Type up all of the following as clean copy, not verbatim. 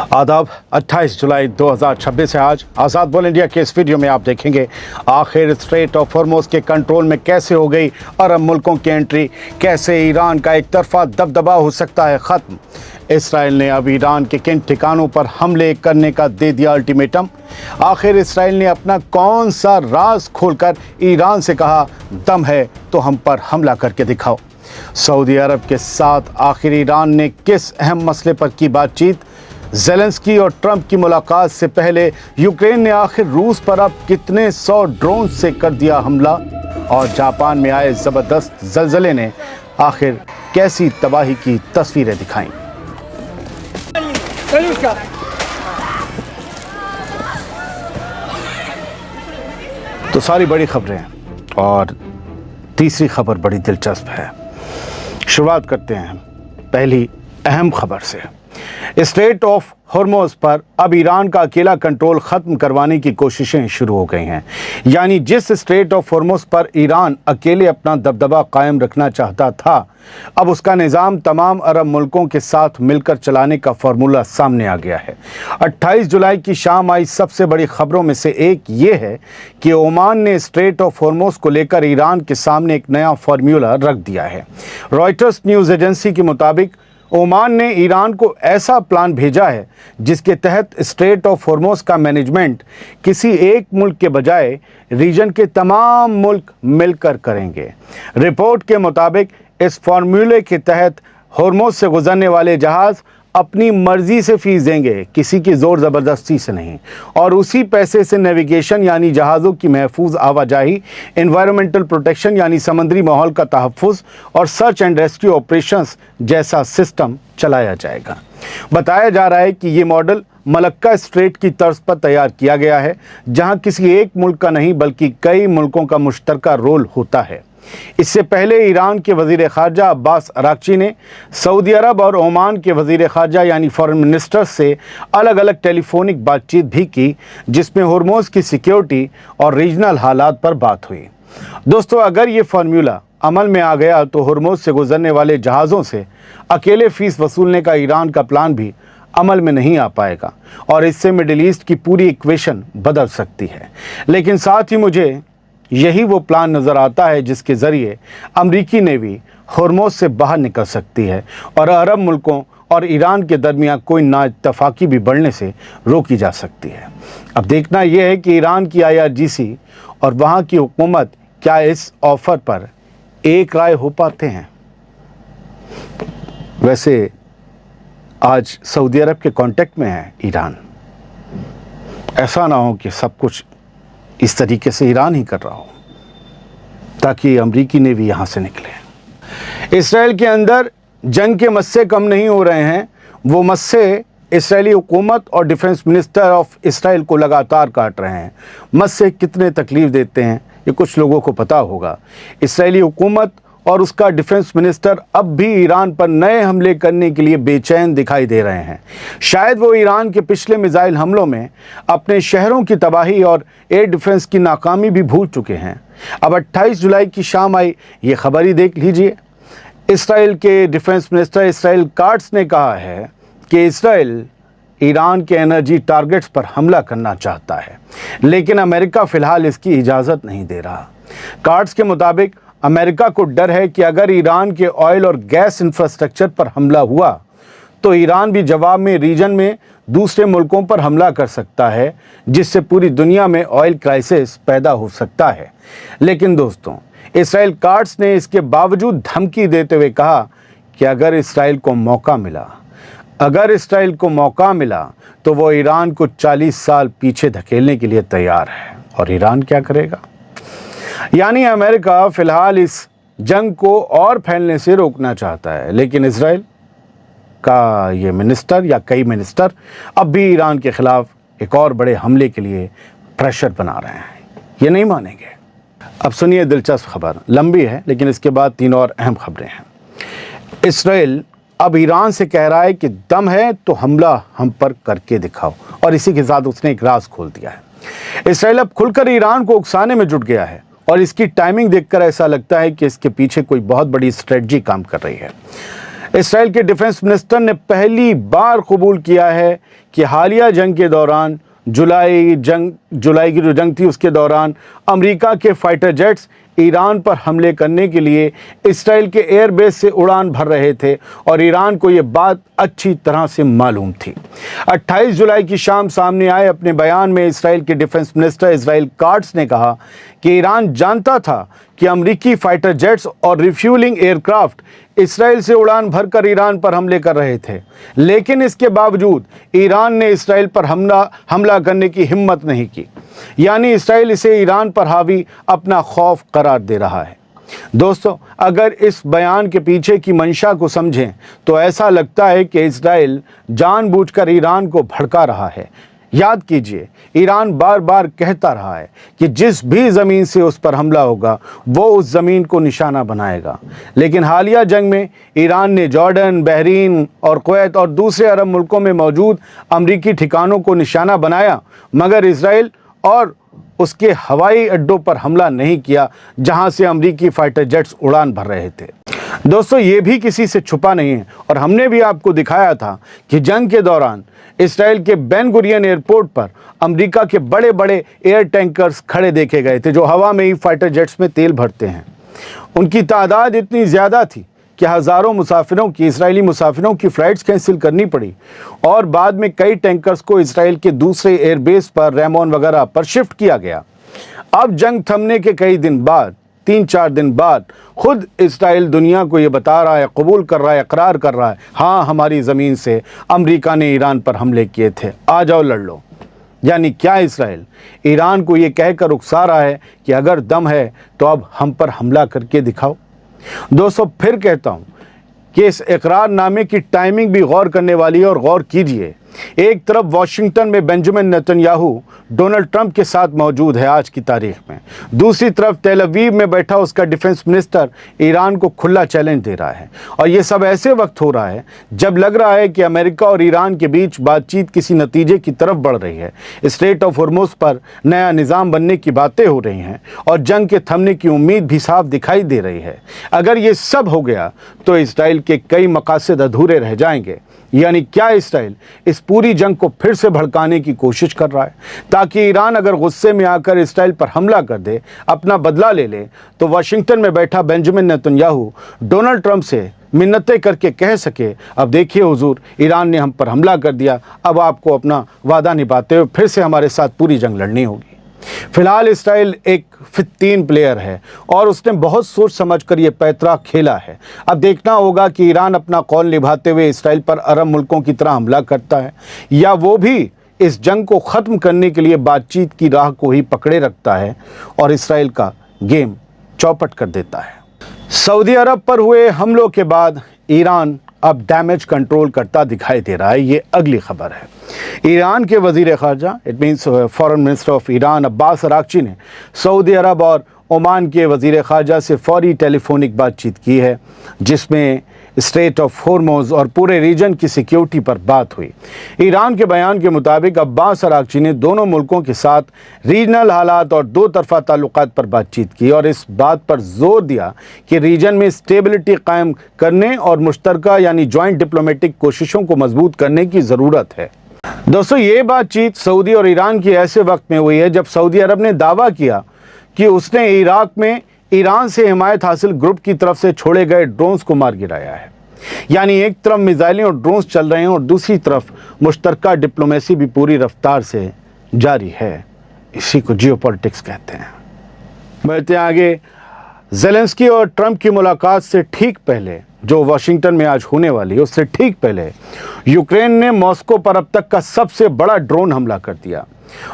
आदाब 28 जुलाई 2026 है आज आज़ाद बोल इंडिया के इस वीडियो में आप देखेंगे आखिर स्ट्रेट ऑफ हॉर्मुज़ के कंट्रोल में कैसे हो गई अरब मुल्कों की एंट्री, कैसे ईरान का एक तरफा दबदबा हो सकता है ख़त्म। इसराइल ने अब ईरान के किन ठिकानों पर हमले करने का दे दिया अल्टीमेटम। आखिर इसराइल ने अपना कौन सा राज खोलकर ईरान से कहा दम है तो हम पर हमला करके दिखाओ। सऊदी अरब के साथ आखिर ईरान ने किस अहम मसले पर की बातचीत। ज़ेलेंस्की और ट्रंप की मुलाकात से पहले यूक्रेन ने आखिर रूस पर अब कितने 100 ड्रोन से कर दिया हमला, और जापान में आए ज़बरदस्त ज़लज़ले ने आखिर कैसी तबाही की तस्वीरें दिखाईं। तो सारी बड़ी खबरें हैं और तीसरी खबर बड़ी दिलचस्प है। शुरुआत करते हैं पहली अहम खबर से। स्ट्रेट ऑफ हॉर्मुज़ पर अब ईरान का अकेला कंट्रोल ख़त्म करवाने की कोशिशें शुरू हो गई हैं। यानी जिस स्ट्रेट ऑफ हॉर्मुज़ पर ईरान अकेले अपना दबदबा कायम रखना चाहता था, अब उसका निज़ाम तमाम अरब मुल्कों के साथ मिलकर चलाने का फार्मूला सामने आ गया है। 28 जुलाई की शाम आई सबसे बड़ी खबरों में से एक ये है कि ओमान ने स्ट्रेट ऑफ हॉर्मुज़ को लेकर ईरान के सामने एक नया फार्मूला रख दिया है। रॉयटर्स न्यूज़ एजेंसी के मुताबिक ओमान ने ईरान को ऐसा प्लान भेजा है जिसके तहत स्ट्रेट ऑफ हॉर्मुज़ का मैनेजमेंट किसी एक मुल्क के बजाय रीजन के तमाम मुल्क मिलकर करेंगे। रिपोर्ट के मुताबिक इस फार्मूले के तहत हॉर्मुज़ से गुजरने वाले जहाज़ अपनी मर्ज़ी से फ़ीस देंगे, किसी की ज़ोर ज़बरदस्ती से नहीं, और उसी पैसे से नेविगेशन यानी जहाज़ों की महफूज आवाजाही, एनवायरमेंटल प्रोटेक्शन यानी समुद्री माहौल का तहफ़्फ़ुज़ और सर्च एंड रेस्क्यू ऑपरेशंस जैसा सिस्टम चलाया जाएगा। बताया जा रहा है कि ये मॉडल मलक्का स्ट्रेट की तर्ज पर तैयार किया गया है, जहां किसी एक मुल्क का नहीं बल्कि कई मुल्कों का मुश्तरका रोल होता है। इससे पहले ईरान के वज़ीर ख़ारजा अब्बास अराक्ची ने सऊदी अरब और ओमान के वज़ीर ख़ारजा यानी फॉरेन मिनिस्टर्स से अलग अलग टेलीफोनिक बातचीत भी की, जिसमें हॉर्मुज़ की सिक्योरिटी और रीजनल हालात पर बात हुई। दोस्तों, अगर ये फार्मूला अमल में आ गया तो हॉर्मुज़ से गुजरने वाले जहाज़ों से अकेले फ़ीस वसूलने का ईरान का प्लान भी अमल में नहीं आ पाएगा और इससे मिडिल ईस्ट की पूरी इक्वेशन बदल सकती है। लेकिन साथ ही मुझे यही वो प्लान नज़र आता है जिसके ज़रिए अमरीकी नेवी हॉर्मुज़ से बाहर निकल सकती है और अरब मुल्कों और ईरान के दरमियान कोई नाइत्तफ़ाक़ी भी बढ़ने से रोकी जा सकती है। अब देखना यह है कि ईरान की IRGC और वहाँ की हुकूमत क्या इस ऑफ़र पर एक राय हो पाते हैं। वैसे आज सऊदी अरब के कांटेक्ट में है ईरान। ऐसा ना हो कि सब कुछ इस तरीके से ईरान ही कर रहा हो ताकि अमरीकी ने भी यहाँ से निकले। इसराइल के अंदर जंग के मस्से कम नहीं हो रहे हैं। वो मस्से इसराइली हुकूमत और डिफेंस मिनिस्टर ऑफ इसराइल को लगातार काट रहे हैं। मस्से कितने तकलीफ़ देते हैं ये कुछ लोगों को पता होगा। इसराइली हुकूमत और उसका डिफेंस मिनिस्टर अब भी ईरान पर नए हमले करने के लिए बेचैन दिखाई दे रहे हैं। शायद वो ईरान के पिछले मिसाइल हमलों में अपने शहरों की तबाही और एयर डिफेंस की नाकामी भी भूल चुके हैं। अब 28 जुलाई की शाम आई ये खबर ही देख लीजिए। इसराइल के डिफेंस मिनिस्टर इसराइल काट्स ने कहा है कि इसराइल ईरान के एनर्जी टारगेट्स पर हमला करना चाहता है, लेकिन अमेरिका फ़िलहाल इसकी इजाज़त नहीं दे रहा। काट्स के मुताबिक अमेरिका को डर है कि अगर ईरान के ऑयल और गैस इंफ्रास्ट्रक्चर पर हमला हुआ तो ईरान भी जवाब में रीजन में दूसरे मुल्कों पर हमला कर सकता है, जिससे पूरी दुनिया में ऑयल क्राइसिस पैदा हो सकता है। लेकिन दोस्तों, इसराइल काट्स ने इसके बावजूद धमकी देते हुए कहा कि अगर इसराइल को मौका मिला तो वो ईरान को 40 साल पीछे धकेलने के लिए तैयार है। और ईरान क्या करेगा? यानी अमेरिका फ़िलहाल इस जंग को और फैलने से रोकना चाहता है, लेकिन इसराइल का ये मिनिस्टर या कई मिनिस्टर अब भी ईरान के ख़िलाफ़ एक और बड़े हमले के लिए प्रेशर बना रहे हैं। ये नहीं मानेंगे। अब सुनिए दिलचस्प खबर, लंबी है लेकिन इसके बाद 3 और अहम खबरें हैं। इसराइल अब ईरान से कह रहा है कि दम है तो हमला हम पर करके दिखाओ, और इसी के साथ उसने एक राज खोल दिया है। इसराइल अब खुलकर ईरान को उकसाने में जुट गया है और इसकी टाइमिंग देखकर ऐसा लगता है कि इसके पीछे कोई बहुत बड़ी स्ट्रेटजी काम कर रही है। इसराइल के डिफेंस मिनिस्टर ने पहली बार कबूल किया है कि हालिया जंग के दौरान जुलाई की जो जंग थी उसके दौरान अमेरिका के फाइटर जेट्स ईरान पर हमले करने के लिए इसराइल के एयरबेस से उड़ान भर रहे थे और ईरान को ये बात अच्छी तरह से मालूम थी। 28 जुलाई की शाम सामने आए अपने बयान में इसराइल के डिफेंस मिनिस्टर इज़राइल काट्स ने कहा कि ईरान जानता था कि अमेरिकी फाइटर जेट्स और रिफ्यूलिंग एयरक्राफ्ट इसराइल से उड़ान भरकर ईरान पर हमले कर रहे थे, लेकिन इसके बावजूद ईरान ने इसराइल पर हमला करने की हिम्मत नहीं की। यानी इसराइल इसे ईरान पर हावी अपना खौफ करार दे रहा है। दोस्तों, अगर इस बयान के पीछे की मंशा को समझें तो ऐसा लगता है कि इसराइल जानबूझकर ईरान को भड़का रहा है। याद कीजिए, ईरान बार बार कहता रहा है कि जिस भी ज़मीन से उस पर हमला होगा वो उस ज़मीन को निशाना बनाएगा, लेकिन हालिया जंग में ईरान ने जॉर्डन, बहरीन और कुवैत और दूसरे अरब मुल्कों में मौजूद अमरीकी ठिकानों को निशाना बनाया, मगर इसराइल और उसके हवाई अड्डों पर हमला नहीं किया जहां से अमरीकी फाइटर जेट्स उड़ान भर रहे थे। दोस्तों, ये भी किसी से छुपा नहीं है और हमने भी आपको दिखाया था कि जंग के दौरान इसराइल के बेन गुरियन एयरपोर्ट पर अमेरिका के बड़े बड़े एयर टैंकर्स खड़े देखे गए थे जो हवा में ही फाइटर जेट्स में तेल भरते हैं। उनकी तादाद इतनी ज़्यादा थी कि हज़ारों इजरायली मुसाफिरों की फ़्लाइट्स कैंसिल करनी पड़ी और बाद में कई टैंकर्स को इसराइल के दूसरे एयरबेस पर रेमोन वगैरह पर शिफ्ट किया गया। अब जंग थमने के कई दिन बाद, 3-4 दिन बाद, खुद इसराइल दुनिया को ये बता रहा है, कबूल कर रहा है, इकरार कर रहा है, हाँ, हमारी ज़मीन से अमेरिका ने ईरान पर हमले किए थे, आ जाओ लड़ लो। यानी क्या इसराइल ईरान को ये कहकर उकसा रहा है कि अगर दम है तो अब हम पर हमला करके दिखाओ। दोस्तों, फिर कहता हूँ कि इस इकरारनामे की टाइमिंग भी गौर करने वाली है और गौर कीजिए। एक तरफ वॉशिंगटन में बेंजामिन नेतन्याहू डोनाल्ड ट्रंप के साथ मौजूद है आज की तारीख में, दूसरी तरफ तेल अवीव में बैठा उसका डिफेंस मिनिस्टर ईरान को खुला चैलेंज दे रहा है। और ये सब ऐसे वक्त हो रहा है जब लग रहा है कि अमेरिका और ईरान के बीच बातचीत किसी नतीजे की तरफ बढ़ रही है। स्ट्रेट ऑफ हॉर्मुज़ पर नया निज़ाम बनने की बातें हो रही हैं और जंग के थमने की उम्मीद भी साफ दिखाई दे रही है। अगर ये सब हो गया तो इसराइल के कई मकासद अधूरे रह जाएंगे। यानी क्या इसराइल इस पूरी जंग को फिर से भड़काने की कोशिश कर रहा है ताकि ईरान अगर गुस्से में आकर इसराइल पर हमला कर दे, अपना बदला ले ले, तो वाशिंगटन में बैठा बेंजामिन नेतन्याहू डोनाल्ड ट्रंप से मिन्नतें करके कह सके, अब देखिए हुजूर, ईरान ने हम पर हमला कर दिया, अब आपको अपना वादा निभाते हुए फिर से हमारे साथ पूरी जंग लड़नी होगी। फिलहाल इसराइल एक फित्तीन प्लेयर है और उसने बहुत सोच समझकर ये पैतरा खेला है। अब देखना होगा कि ईरान अपना कौल निभाते हुए इसराइल पर अरब मुल्कों की तरह हमला करता है या वो भी इस जंग को ख़त्म करने के लिए बातचीत की राह को ही पकड़े रखता है और इसराइल का गेम चौपट कर देता है। सऊदी अरब पर हुए हमलों के बाद ईरान अब डैमेज कंट्रोल करता दिखाई दे रहा है। ये अगली खबर है। ईरान के वज़ीर ख़ारजा, it means foreign minister of Iran, Abbas Araghchi ने सऊदी अरब और ओमान के वज़ीर ख़ारजा से फ़ौरी टेलीफोनिक बातचीत की है जिसमें स्ट्रेट ऑफ हॉर्मुज़ और पूरे रीजन की सिक्योरिटी पर बात हुई। ईरान के बयान के मुताबिक अब्बास अरागची ने दोनों मुल्कों के साथ रीजनल हालात और दो तरफ़ा ताल्लुकात पर बातचीत की और इस बात पर जोर दिया कि रीजन में स्टेबिलिटी कायम करने और मुश्तरका यानी जॉइंट डिप्लोमेटिक कोशिशों को मजबूत करने की ज़रूरत है। दोस्तों, ये बातचीत सऊदी और ईरान की ऐसे वक्त में हुई है जब सऊदी अरब ने दावा किया कि उसने इराक में ईरान से हिमायत हासिल ग्रुप की तरफ से छोड़े गए ड्रोन्स को मार गिराया है। यानी एक तरफ मिसाइलें और ड्रोन्स चल रहे हैं और दूसरी तरफ मुश्तरका डिप्लोमेसी भी पूरी रफ्तार से जारी है। इसी को जियोपॉलिटिक्स कहते हैं। बढ़ते आगे, ज़ेलेंस्की और ट्रंप की मुलाकात से ठीक पहले, जो वाशिंगटन में आज होने वाली है, उससे ठीक पहले यूक्रेन ने मॉस्को पर अब तक का सबसे बड़ा ड्रोन हमला कर दिया।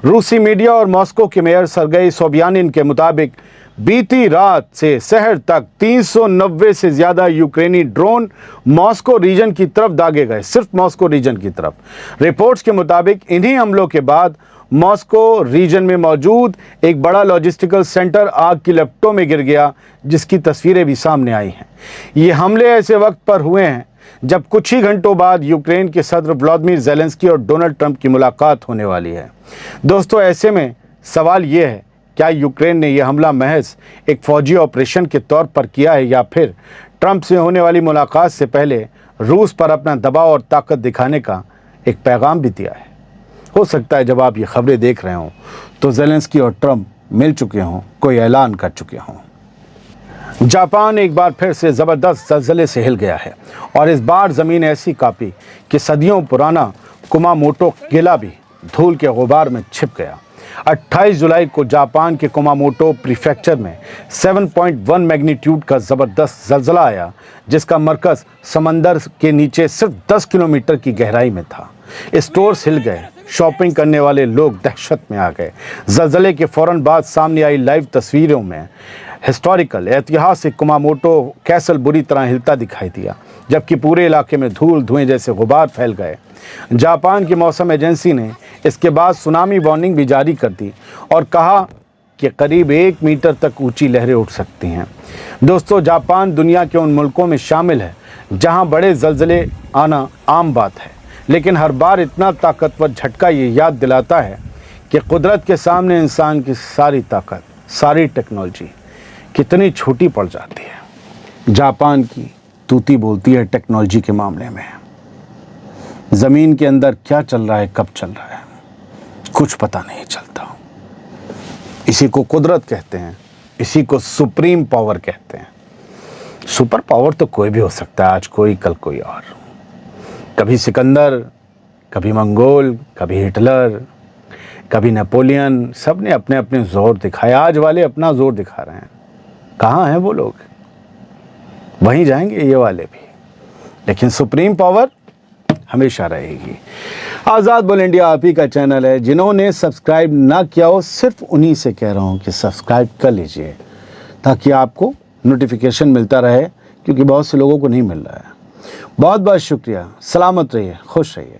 रूसी मीडिया और मॉस्को के मेयर सरगेई सोबियानिन के मुताबिक बीती रात से शहर तक 390 से ज़्यादा यूक्रेनी ड्रोन मॉस्को रीजन की तरफ दागे गए, सिर्फ मॉस्को रीजन की तरफ। रिपोर्ट्स के मुताबिक इन्हीं हमलों के बाद मॉस्को रीजन में मौजूद एक बड़ा लॉजिस्टिकल सेंटर आग की लपटों में गिर गया, जिसकी तस्वीरें भी सामने आई हैं। ये हमले ऐसे वक्त पर हुए हैं जब कुछ ही घंटों बाद यूक्रेन के सदर व्लादिमीर ज़ेलेंस्की और डोनाल्ड ट्रंप की मुलाकात होने वाली है। दोस्तों, ऐसे में सवाल ये है, क्या यूक्रेन ने यह हमला महज एक फ़ौजी ऑपरेशन के तौर पर किया है या फिर ट्रंप से होने वाली मुलाकात से पहले रूस पर अपना दबाव और ताकत दिखाने का एक पैगाम भी दिया है। हो सकता है जब आप ये खबरें देख रहे हों तो ज़ेलेंस्की और ट्रंप मिल चुके हों, कोई ऐलान कर चुके हों। जापान एक बार फिर से ज़बरदस्त ज़लज़ले से हिल गया है और इस बार ज़मीन ऐसी कांपी कि सदियों पुराना कुमामोटो किला भी धूल के गुबार में छिप गया। 28 जुलाई को जापान के कुमामोटो प्रीफेक्चर में 7.1 मैग्नीट्यूड का ज़बरदस्त ज़लज़ला आया, जिसका मरकज़ समंदर के नीचे सिर्फ 10 किलोमीटर की गहराई में था। स्टोर्स हिल गए, शॉपिंग करने वाले लोग दहशत में आ गए। ज़लज़ले के फ़ौरन बाद सामने आई लाइव तस्वीरों में हिस्टोरिकल ऐतिहासिक कुमामोटो कैसल बुरी तरह हिलता दिखाई दिया, जबकि पूरे इलाके में धूल धुएं जैसे गुबार फैल गए। जापान की मौसम एजेंसी ने इसके बाद सुनामी वार्निंग भी जारी कर दी और कहा कि करीब 1 मीटर तक ऊंची लहरें उठ सकती हैं। दोस्तों, जापान दुनिया के उन मुल्कों में शामिल है जहां बड़े ज़लज़ले आना आम बात है, लेकिन हर बार इतना ताकतवर झटका ये याद दिलाता है कि कुदरत के सामने इंसान की सारी ताकत, सारी टेक्नोलॉजी कितनी छोटी पड़ जाती है। जापान की तूती बोलती है टेक्नोलॉजी के मामले में। ज़मीन के अंदर क्या चल रहा है, कब चल रहा है, कुछ पता नहीं चलता। इसी को कुदरत कहते हैं, इसी को सुप्रीम पावर कहते हैं। सुपर पावर तो कोई भी हो सकता है, आज कोई कल कोई और। कभी सिकंदर, कभी मंगोल, कभी हिटलर, कभी नेपोलियन, सब ने अपने अपने ज़ोर दिखाया। आज वाले अपना ज़ोर दिखा रहे हैं। कहाँ हैं वो लोग? वहीं जाएंगे ये वाले भी, लेकिन सुप्रीम पावर हमेशा रहेगी। आज़ाद बोल इंडिया आप ही का चैनल है। जिन्होंने सब्सक्राइब ना किया हो, सिर्फ उन्हीं से कह रहा हूँ कि सब्सक्राइब कर लीजिए ताकि आपको नोटिफिकेशन मिलता रहे, क्योंकि बहुत से लोगों को नहीं मिल रहा है। बहुत बहुत शुक्रिया। सलामत रहिए, खुश रहिए।